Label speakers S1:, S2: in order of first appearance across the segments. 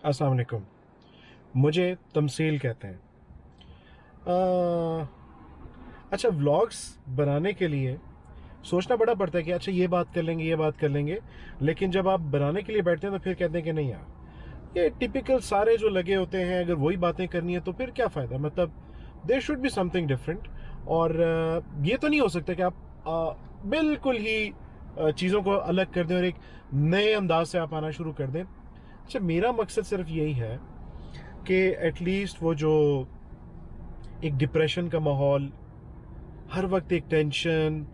S1: अस्सलाम वालेकुम। मुझे तमसील कहते हैं। अच्छा, व्लॉग्स बनाने के लिए सोचना बड़ा पड़ता है कि अच्छा ये बात कर लेंगे, ये बात कर लेंगे। लेकिन जब आप बनाने के लिए बैठते हैं तो फिर कहते हैं कि नहीं यार, ये टिपिकल सारे जो लगे होते हैं, अगर वही बातें करनी है तो फिर क्या फ़ायदा। मतलब there should be something different. और ये तो नहीं हो सकता कि आप बिल्कुल ही चीज़ों को अलग कर दें और एक नए अंदाज से आप आना शुरू कर दें। अच्छा, मेरा मकसद सिर्फ यही है कि एटलीस्ट वो जो एक डिप्रेशन का माहौल, हर वक्त एक टेंशन,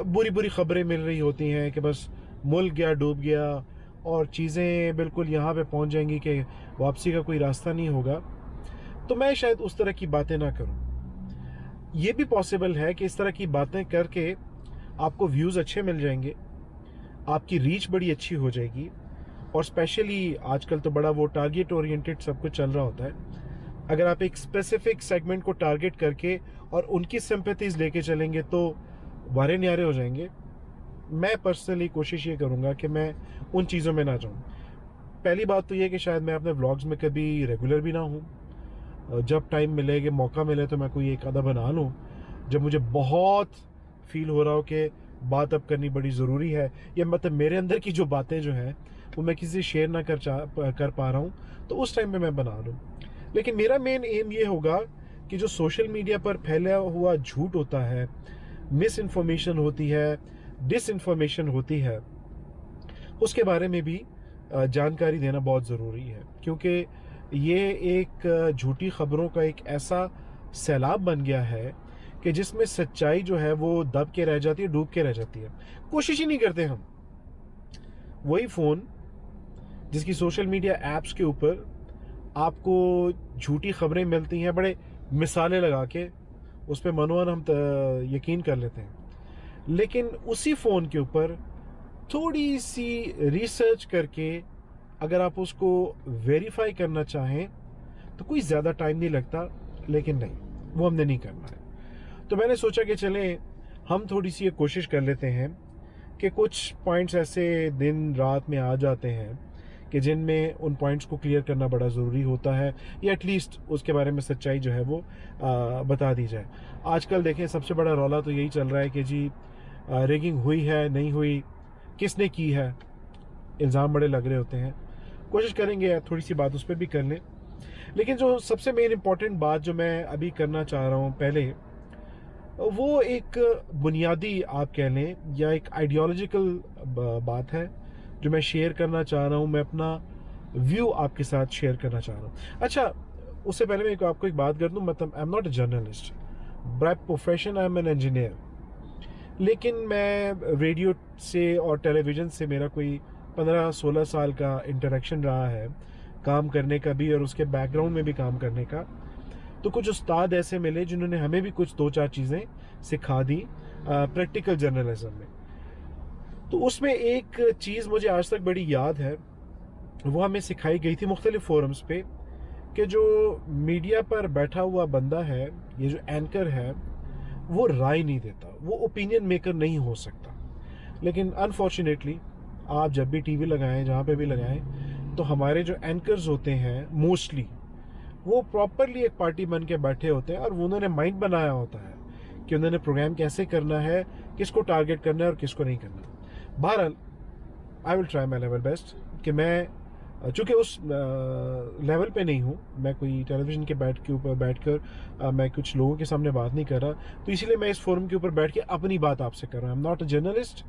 S1: बुरी बुरी खबरें मिल रही होती हैं कि बस मुल्क गया, डूब गया और चीज़ें बिल्कुल यहाँ पे पहुँच जाएंगी कि वापसी का कोई रास्ता नहीं होगा, तो मैं शायद उस तरह की बातें ना करूँ। ये भी पॉसिबल है कि इस तरह की बातें करके आपको व्यूज़ अच्छे मिल जाएंगे, आपकी रीच बड़ी अच्छी हो जाएगी। और स्पेशली आजकल तो बड़ा वो टारगेट ओरिएंटेड सब कुछ चल रहा होता है। अगर आप एक स्पेसिफिक सेगमेंट को टारगेट करके और उनकी सिंपैथीज लेके चलेंगे तो वारे न्यारे हो जाएंगे। मैं पर्सनली कोशिश ये करूँगा कि मैं उन चीज़ों में ना जाऊँ। पहली बात तो ये कि शायद मैं अपने व्लॉग्स में कभी रेगुलर भी ना हूँ। जब टाइम मिलेगा, मौका मिले तो मैं कोई एक आधा बना लूँ। जब मुझे बहुत फील हो रहा हो कि बात अब करनी बड़ी ज़रूरी है, या मतलब मेरे अंदर की जो बातें जो हैं वो मैं किसी से शेयर ना कर पा रहा हूँ, तो उस टाइम में मैं बना लूँ। लेकिन मेरा मेन एम ये होगा कि जो सोशल मीडिया पर फैला हुआ झूठ होता है, मिस इन्फॉर्मेशन होती है, डिसइन्फॉर्मेशन होती है, उसके बारे में भी जानकारी देना बहुत ज़रूरी है। क्योंकि ये एक झूठी खबरों का एक ऐसा सैलाब बन गया है कि जिसमें सच्चाई जो है वो दब के रह जाती है, डूब के रह जाती है। कोशिश ही नहीं करते हम। वही फ़ोन जिसकी सोशल मीडिया ऐप्स के ऊपर आपको झूठी खबरें मिलती हैं, बड़े मिसालें लगा के उस पर मनोवन हम यकीन कर लेते हैं। लेकिन उसी फ़ोन के ऊपर थोड़ी सी रिसर्च करके अगर आप उसको वेरीफाई करना चाहें तो कोई ज़्यादा टाइम नहीं लगता। लेकिन नहीं, वो हमने नहीं करना है। तो मैंने सोचा कि चलें हम थोड़ी सी ये कोशिश कर लेते हैं कि कुछ पॉइंट्स ऐसे दिन रात में आ जाते हैं कि जिनमें उन पॉइंट्स को क्लियर करना बड़ा ज़रूरी होता है, या एटलीस्ट उसके बारे में सच्चाई जो है वो बता दी जाए। आजकल देखें, सबसे बड़ा रौला तो यही चल रहा है कि जी रेगिंग हुई है, नहीं हुई, किसने की है, इल्ज़ाम बड़े लग रहे होते हैं। कोशिश करेंगे थोड़ी सी बात उस पर भी कर लें। लेकिन जो सबसे मेन इम्पॉर्टेंट बात जो मैं अभी करना चाह रहा हूँ पहले, वो एक बुनियादी आप कह लें या एक आइडियोलॉजिकल बात है जो मैं शेयर करना चाह रहा हूँ। मैं अपना व्यू आपके साथ शेयर करना चाह रहा हूँ। अच्छा, उससे पहले मैं आपको एक बात कर दूँ, मतलब I am not a journalist, by profession I am an engineer. लेकिन मैं रेडियो से और टेलीविज़न से मेरा कोई 15-16 साल का इंटरेक्शन रहा है, काम करने का भी और उसके बैकग्राउंड में भी काम करने का। तो कुछ उस्ताद ऐसे मिले जिन्होंने हमें भी कुछ 2-4 चीज़ें सिखा दी प्रैक्टिकल जर्नलिज्म में। तो उसमें एक चीज़ मुझे आज तक बड़ी याद है, वो हमें सिखाई गई थी मुख्तलिफ फोरम्स पे, कि जो मीडिया पर बैठा हुआ बंदा है, ये जो एंकर है, वो राय नहीं देता, वो ओपिनियन मेकर नहीं हो सकता। लेकिन अनफॉर्चुनेटली आप जब भी टीवी लगाएं, जहाँ पे भी लगाएं, तो हमारे जो एंकर्स होते हैं मोस्टली वो प्रॉपरली एक पार्टी बन के बैठे होते हैं और उन्होंने माइंड बनाया होता है कि उन्होंने प्रोग्राम कैसे करना है, किसको टारगेट करना है और किसको नहीं करना। बहरहाल I will try my level best कि मैं चूँकि उस लेवल पे नहीं हूँ, मैं कोई टेलीविज़न के ऊपर बैठकर मैं कुछ लोगों के सामने बात नहीं कर रहा, तो इसीलिए मैं इस फोरम के ऊपर बैठ के अपनी बात आपसे कर रहा हूँ। I am not a journalist,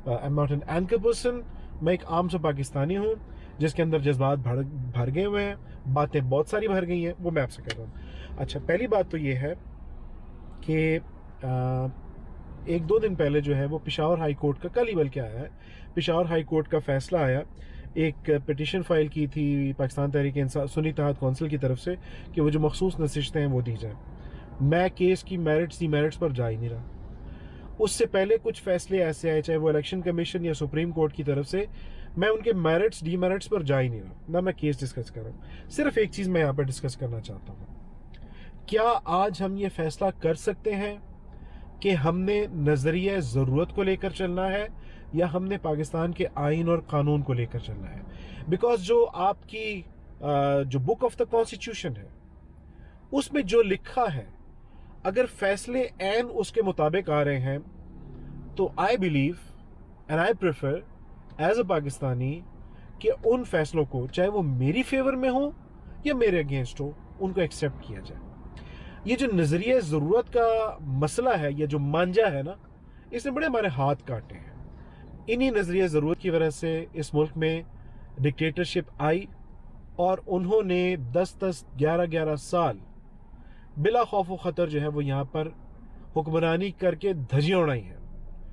S1: I am not an anchor person. मैं एक आम सा पाकिस्तानी हूँ जिसके अंदर जज्बात भर गए हुए हैं, बातें बहुत सारी भर गई हैं, वो मैं आपसे कर रहा हूँ। अच्छा, पहली बात तो ये है कि 1-2 दिन पहले जो है वो पेशावर हाई कोर्ट का, कल ही बल्कि आया है, पेशावर हाई कोर्ट का फैसला आया। एक पिटिशन फाइल की थी पाकिस्तान तहरीक इंसाफ सुन्नी इत्तेहाद कौंसिल की तरफ से कि वो जो मखसूस नशिस्तें हैं वो दी जाए। मैं केस की मेरिट्स डीमेरिट्स पर जा ही नहीं रहा। उससे पहले कुछ फैसले ऐसे आए, चाहे वो इलेक्शन कमीशन या सुप्रीम कोर्ट की तरफ से, मैं उनके मेरिट्स डीमेरिट्स पर जा ही नहीं रहा, ना मैं केस डिस्कस कर रहा हूँ। सिर्फ एक चीज़ मैं यहाँ पर डिस्कस करना चाहता हूँ, क्या आज हम ये फैसला कर सकते हैं कि हमने नज़रिया ज़रूरत को लेकर चलना है या हमने पाकिस्तान के आइन और कानून को लेकर चलना है। बिकॉज जो आपकी जो बुक ऑफ द कॉन्स्टिट्यूशन है उसमें जो लिखा है, अगर फैसले एन उसके मुताबिक आ रहे हैं, तो I believe and I prefer as a Pakistani कि उन फैसलों को, चाहे वो मेरी फेवर में हो या मेरे अगेंस्ट हो, उनको एक्सेप्ट किया जाए। ये जो नजरिया ज़रूरत का मसला है, ये जो मांझा है ना, इसने बड़े हमारे हाथ काटे हैं। इन्हीं नजरिया ज़रूरत की वजह से इस मुल्क में डिक्टेटरशिप आई और उन्होंने 10-10, 11-11 साल बिला खौफ व ख़तर जो है वो यहाँ पर हुक्मरानी करके धजियाँ उड़ाई हैं।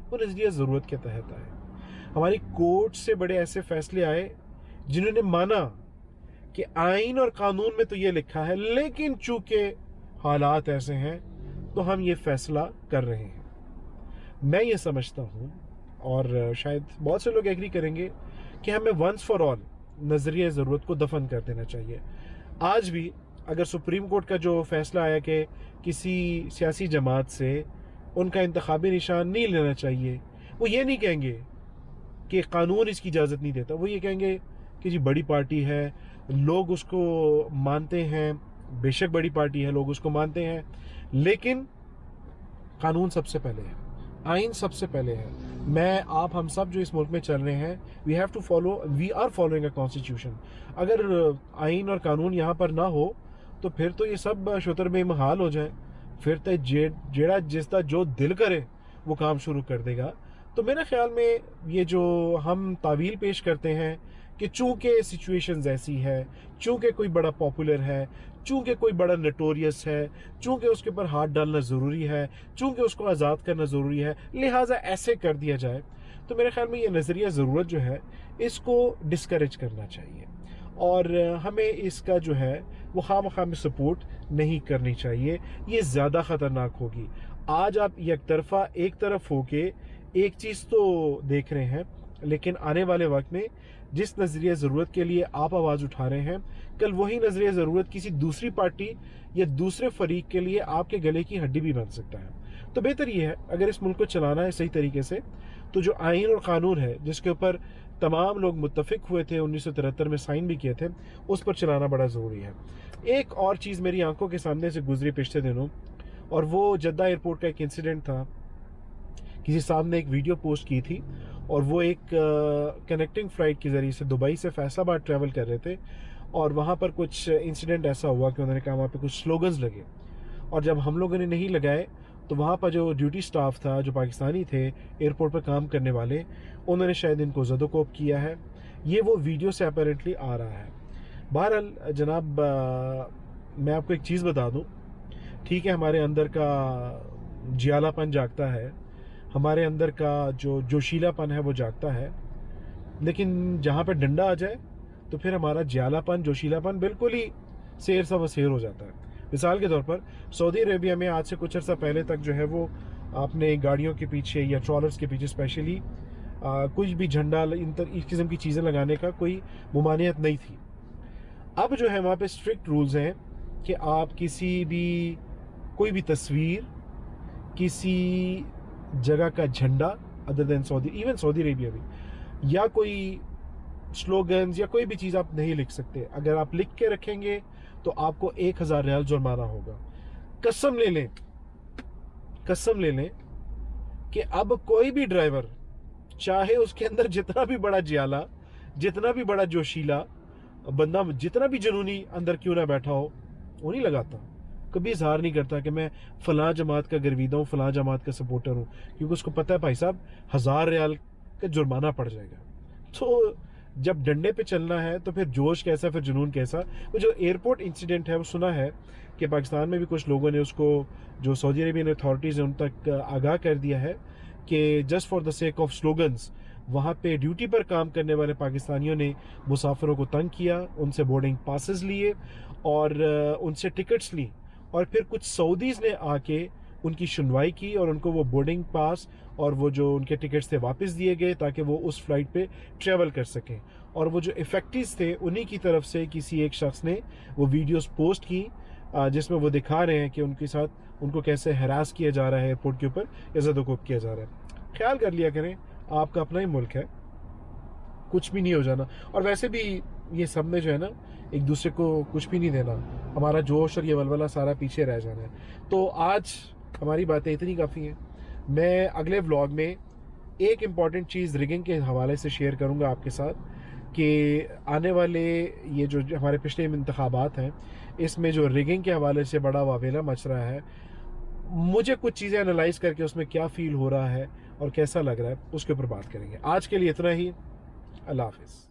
S1: वो नजरिया ज़रूरत के तहत आए। हमारी कोर्ट से बड़े ऐसे फैसले आए जिन्होंने माना कि आइन और कानून में तो ये लिखा है, लेकिन चूंकि हालात ऐसे हैं तो हम ये फैसला कर रहे हैं। मैं ये समझता हूँ, और शायद बहुत से लोग एग्री करेंगे, कि हमें वंस फॉर ऑल नजरिया ज़रूरत को दफन कर देना चाहिए। आज भी अगर सुप्रीम कोर्ट का जो फैसला आया कि किसी सियासी जमात से उनका इंतखाबी निशान नहीं लेना चाहिए, वो ये नहीं कहेंगे कि कानून इसकी इजाज़त नहीं देता, वो ये कहेंगे कि जी बड़ी पार्टी है, लोग उसको मानते हैं, बेशक बड़ी पार्टी है, लोग उसको मानते हैं, लेकिन कानून सबसे पहले है, आइन सबसे पहले है। मैं, आप, हम सब जो इस मुल्क में चल रहे हैं, we are following a constitution. अगर आइन और कानून यहाँ पर ना हो तो फिर तो ये सब शुतर में महाल हो जाए, फिर तो जेड़ा जिसका जो दिल करे वो काम शुरू कर देगा। तो मेरे ख्याल में ये जो हम तावील पेश करते हैं कि चूंकि सिचुएशंस ऐसी है, चूंकि कोई बड़ा पॉपुलर है, चूंकि कोई बड़ा नटोरियस है, चूंकि उसके ऊपर हाथ डालना ज़रूरी है, चूंकि उसको आज़ाद करना ज़रूरी है, लिहाजा ऐसे कर दिया जाए, तो मेरे ख्याल में ये नज़रिया ज़रूरत जो है इसको डिस्करेज करना चाहिए और हमें इसका जो है वो खामखा में सपोर्ट नहीं करनी चाहिए। ये ज़्यादा ख़तरनाक होगी। आज आप एक तरफ होके एक चीज़ तो देख रहे हैं, लेकिन आने वाले वक्त में जिस नज़रिया ज़रूरत के लिए आप आवाज़ उठा रहे हैं, कल वही नज़रिया ज़रूरत किसी दूसरी पार्टी या दूसरे फरीक के लिए आपके गले की हड्डी भी बन सकता है। तो बेहतर ये है, अगर इस मुल्क को चलाना है सही तरीके से, तो जो आइन और कानून है जिसके ऊपर तमाम लोग मुत्तफिक हुए थे, 1973 में साइन भी किए थे, उस पर चलाना बड़ा ज़रूरी है। एक और चीज़ मेरी आंखों के सामने से गुजरी पिछले दिनों, और वो जद्दा एयरपोर्ट का एक इंसिडेंट था। किसी साहब ने एक वीडियो पोस्ट की थी और वो एक कनेक्टिंग फ़्लाइट के ज़रिए से दुबई से फैसलाबाद ट्रैवल कर रहे थे, और वहाँ पर कुछ इंसिडेंट ऐसा हुआ कि उन्होंने कहा वहाँ पे कुछ स्लोगन्स लगे, और जब हम लोगों ने नहीं लगाए तो वहाँ पर जो ड्यूटी स्टाफ था, जो पाकिस्तानी थे एयरपोर्ट पर काम करने वाले, उन्होंने शायद इनको ज़दोकोप किया है। ये वो वीडियो से अपेरेंटली आ रहा है। बहरहाल जनाब, मैं आपको एक चीज़ बता दूँ, ठीक है, हमारे अंदर का जियालापन जागता है, हमारे अंदर का जो जोशीलापन है वो जागता है, लेकिन जहाँ पे डंडा आ जाए तो फिर हमारा जियालापन, जोशीलापन बिल्कुल ही शेर सा वसेर हो जाता है। मिसाल के तौर पर सऊदी अरेबिया में आज से कुछ अर्सा पहले तक जो है वो आपने गाड़ियों के पीछे या ट्रॉलर्स के पीछे स्पेशली कुछ भी झंडा, इस किस्म की चीज़ें लगाने का कोई मुमानियत नहीं थी। अब जो है वहाँ पे स्ट्रिक्ट रूल्स हैं कि आप कोई भी तस्वीर, किसी जगह का झंडा अदर देन सऊदी अरेबिया भी, या कोई स्लोगन्स या कोई भी चीज़ आप नहीं लिख सकते। अगर आप लिख के रखेंगे तो आपको 1000 रियाल जुर्माना होगा। कसम ले लें कि अब कोई भी ड्राइवर, चाहे उसके अंदर जितना भी बड़ा जियाला, जितना भी बड़ा जोशीला बंदा, जितना भी जुनूनी अंदर क्यों ना बैठा हो, वो नहीं लगाता, कभी इजहार नहीं करता कि मैं फ़लाँ जमात का गर्विदा हूँ, फ़लाँ जमात का सपोर्टर हूँ, क्योंकि उसको पता है भाई साहब 1000 रियाल का जुर्माना पड़ जाएगा। तो जब डंडे पे चलना है तो फिर जोश कैसा, फिर जुनून कैसा। वो जो एयरपोर्ट इंसिडेंट है, वो सुना है कि पाकिस्तान में भी कुछ लोगों ने उसको, जो सऊदी अरेबियन अथॉरिटीज़ ने, उन तक आगाह कर दिया है कि just for the sake of slogans वहाँ पे ड्यूटी पर काम करने वाले पाकिस्तानियों ने मुसाफिरों को तंग किया, उनसे बोर्डिंग पासेस लिए और उनसे टिकट्स ली, और फिर कुछ सऊदीज़ ने आके उनकी सुनवाई की और उनको वो बोर्डिंग पास और वो जो उनके टिकट्स थे वापस दिए गए, ताकि वो उस फ्लाइट पे ट्रैवल कर सकें। और वो जो इफेक्टिव्स थे, उन्हीं की तरफ से किसी एक शख्स ने वो वीडियोस पोस्ट की जिसमें वो दिखा रहे हैं कि उनके साथ उनको कैसे हरास किया जा रहा है एयरपोर्ट के ऊपर, या ज़दोकोप किया जा रहा है। ख्याल कर लिया करें, आपका अपना ही मुल्क है, कुछ भी नहीं हो जाना। और वैसे भी ये सब में जो है ना, एक दूसरे को कुछ भी नहीं देना, हमारा जोश और ये वलवला सारा पीछे रह जाना है। तो आज हमारी बातें इतनी काफ़ी हैं। मैं अगले व्लॉग में एक इम्पॉर्टेंट चीज़ रिगिंग के हवाले से शेयर करूंगा आपके साथ, कि आने वाले ये जो हमारे पिछले इंतखाबात हैं, इसमें जो रिगिंग के हवाले से बड़ा वावेला मच रहा है, मुझे कुछ चीज़ें एनालाइज करके उसमें क्या फ़ील हो रहा है और कैसा लग रहा है, उसके ऊपर बात करेंगे। आज के लिए इतना ही। अल्लाह हाफिज़।